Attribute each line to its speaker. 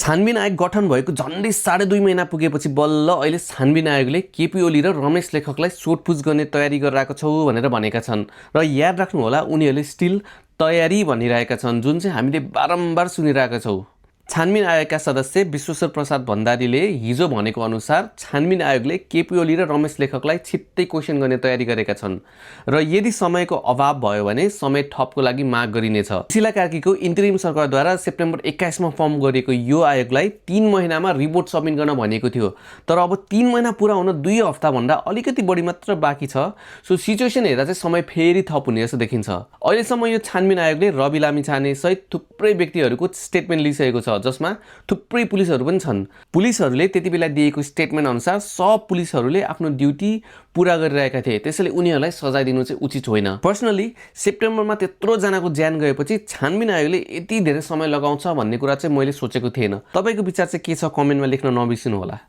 Speaker 1: छानबिन आयोग गठन भएको झन्डै 2.5 महिना पुगेपछि बल्ल अहिले छानबिन आयोगले केपी ओली र रमेश लेखकलाई सोधपुछ गर्ने तयारी गरिरहेको छौ भनेर भनेका छन् र याद राख्नुहोला उनीहरूले स्टिल तयारी भनिरहेका छन् जुन चाहिँ हामीले बारम्बार सुनिरहेका छौँ। छानबिन आयोगका सदस्य विश्वेश्वर प्रसाद भण्डारीले हिजो भनेको अनुसार छानबिन आयोगले केपी ओली र रमेश लेखकलाई छिट्टै क्वेसन गर्ने तयारी गरेका छन् र यदि समयको अभाव भयो भने समय थपको लागि माग गरिनेछ। सुशीला कार्कीको इन्टरिम सरकारद्वारा सेप्टेम्बर 21 मा फर्म गरिएको यो आयोगलाई 3 महिनामा रिपोर्ट सबमिट गर्न भनिएको थियो, तर अब 3 महिना पुरा हुन 2 हप्ता भन्दा अलिकति बढी मात्र बाँकी छ। सो सिचुएसन हेर्दा चाहिँ समय फेरि थप हुने जस्तो देखिन्छ। अहिलेसम्म यो छानबिन आयोगले रवि लामिछाने सहित थुप्रै व्यक्तिहरूको स्टेटमेन्ट लिइसकेको छ, जसमा थुप्रै पुलिसहरू पनि छन्। पुलिसहरूले त्यति बेला दिएको स्टेटमेन्ट अनुसार सब पुलिसहरूले आफ्नो ड्युटी पूरा गरिरहेका थिए, त्यसैले उनीहरूलाई सजाय दिनु चाहिँ उचित होइन। पर्सनली सेप्टेम्बरमा त्यत्रो जनाको ज्यान गएपछि छानबिन आयोगले यति धेरै समय लगाउँछ भन्ने कुरा चाहिँ मैले सोचेको थिएन। तपाईको विचार चाहिँ के छ कमेन्टमा लेख्न नबिर्सिनु होला।